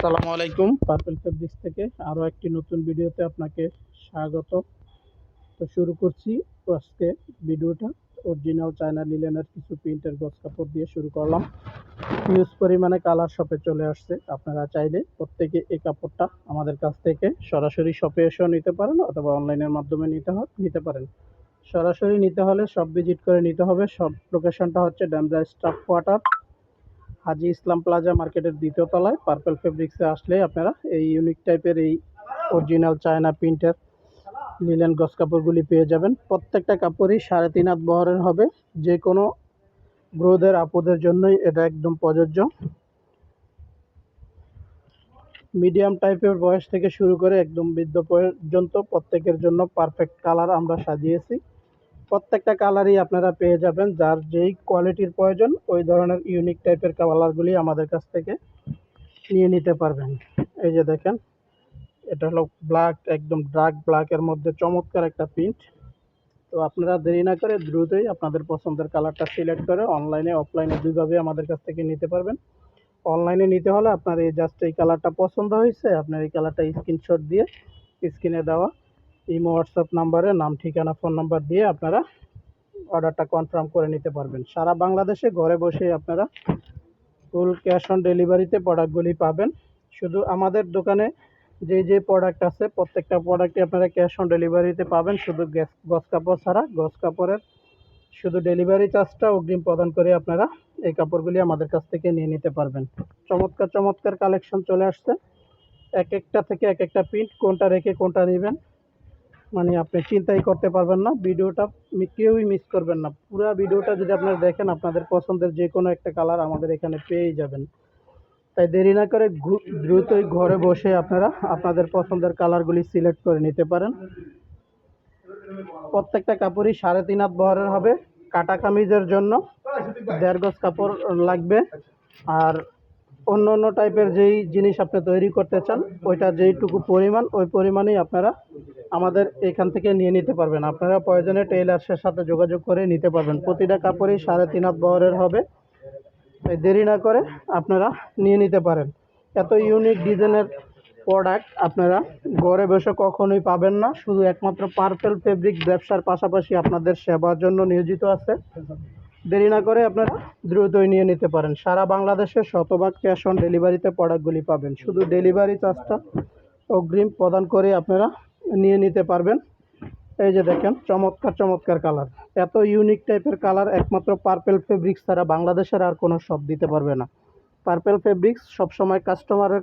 আসসালামু আলাইকুম। Purple fabrics থেকে আরও একটি নতুন ভিডিওতে আপনাকে স্বাগত। তো শুরু করছি আজকে ভিডিওটা। অরিজিনাল চায়না লিলেনের কিছু প্রিন্টের গজ কাপড় দিয়ে শুরু করলাম। হিউজ পরিমাণে কালার শপে চলে আসছে। আপনারা চাইলে প্রত্যেকে এই কাপড়টা আমাদের কাছ থেকে সরাসরি শপে এসেও নিতে পারেন অথবা অনলাইনের মাধ্যমে নিতে পারেন। সরাসরি নিতে হলে সব ভিজিট করে নিতে হবে। সব লোকেশনটা হচ্ছে ড্যামরা স্টাফ কোয়ার্টার, হাজি ইসলাম প্লাজা মার্কেটের দ্বিতীয় তলায়। পার্পল ফেব্রিক্সে আসলে আপনারা এই ইউনিক টাইপের এই অরিজিনাল চায়না প্রিন্টের লিলেন গজ কাপড়গুলি পেয়ে যাবেন। প্রত্যেকটা কাপড়ই 3.5 হাত বহরের হবে। যে কোনো গ্রোদের আপুদের জন্যই এটা একদম প্রযোজ্য। মিডিয়াম টাইপের বয়স থেকে শুরু করে একদম বৃদ্ধ পর্যন্ত প্রত্যেকের জন্য পারফেক্ট কালার আমরা সাজিয়েছি। প্রত্যেকটা কালারই আপনারা পেয়ে যাবেন। যার যেই কোয়ালিটির প্রয়োজন ওই ধরনের ইউনিক টাইপের কালারগুলি আমাদের কাছ থেকে নিয়ে নিতে পারবেন। এই যে দেখেন, এটা হলো ব্ল্যাক, একদম ডার্ক ব্ল্যাকের মধ্যে চমৎকার একটা প্রিন্ট। তো আপনারা দেরি না করে দ্রুতই আপনাদের পছন্দের কালারটা সিলেক্ট করে অনলাইনে অফলাইনে দুইভাবে আমাদের কাছ থেকে নিতে পারবেন। অনলাইনে নিতে হলে আপনার এই জাস্ট এই কালারটা পছন্দ হয়েছে, আপনার এই কালারটা স্ক্রিনশট দিয়ে স্ক্রিনে দেওয়া ইমো হোয়াটসঅ্যাপ নাম্বারে নাম, ঠিকানা, ফোন নাম্বার দিয়ে আপনারা অর্ডারটা কনফার্ম করে নিতে পারবেন। সারা বাংলাদেশে ঘরে বসে আপনারা ফুল ক্যাশ অন ডেলিভারিতে প্রোডাক্টগুলি পাবেন। শুধু আমাদের দোকানে যে প্রোডাক্ট আছে প্রত্যেকটা প্রোডাক্টই আপনারা ক্যাশ অন ডেলিভারিতে পাবেন, শুধু গজ কাপড় ছাড়া। গজ কাপড়ের শুধু ডেলিভারি চার্জটা অগ্রিম প্রদান করে আপনারা এই কাপড়গুলি আমাদের কাছ থেকে নিয়ে নিতে পারবেন। চমৎকার চমৎকার কালেকশন চলে আসছে। এক একটা থেকে এক একটা প্রিন্ট, কোনটা রেখে কোনটা নেবেন মানে আপনি চিন্তাই করতে পারবেন না। ভিডিওটা কেউই মিস করবেন না। পুরো ভিডিওটা যদি আপনারা দেখেন আপনাদের পছন্দের যে কোনো একটা কালার আমাদের এখানে পেয়েই যাবেন। তাই দেরি না করে দ্রুতই ঘরে বসে আপনারা আপনাদের পছন্দের কালারগুলি সিলেক্ট করে নিতে পারেন। প্রত্যেকটা কাপড়ই 3.5 হাত বহরের হবে। কাটা কামিজের জন্য 1.5 গজ কাপড় লাগবে। আর অন্য অন্য টাইপের যেই জিনিস আপনি তৈরি করতে চান ওইটা যেইটুকু পরিমাণ ওই পরিমাণেই আপনারা আমাদের এখান থেকে নিয়ে নিতে পারবেন। আপনারা প্রয়োজনে টেইলার্সের সাথে যোগাযোগ করে নিতে পারবেন। প্রতিটা কাপড়ই 3.5 হাত বহরের হবে। তাই দেরি না করে আপনারা নিয়ে নিতে পারেন। এত ইউনিক ডিজাইনের প্রোডাক্ট আপনারা ঘরে বসে কখনোই পাবেন না। শুধু একমাত্র পার্পল ফেব্রিক ব্যবসার পাশাপাশি আপনাদের সেবার জন্য নিয়োজিত আছে। দেরি না করে আপনারা দ্রুতই নিয়ে নিতে পারেন। সারা বাংলাদেশে শতভাগ ক্যাশ অন ডেলিভারিতে প্রোডাক্টগুলি পাবেন। শুধু ডেলিভারি চার্জটা অগ্রিম প্রদান করে আপনারা নিয়ে নিতে পারবেন। এই যে দেখেন, চমৎকার চমৎকার কালার। এত ইউনিক টাইপের কালার একমাত্র পার্পল ফেব্রিক্স ছাড়া বাংলাদেশের আর কোনো শপ দিতে পারবে না। পার্পল ফেব্রিক্স সবসময় কাস্টমারের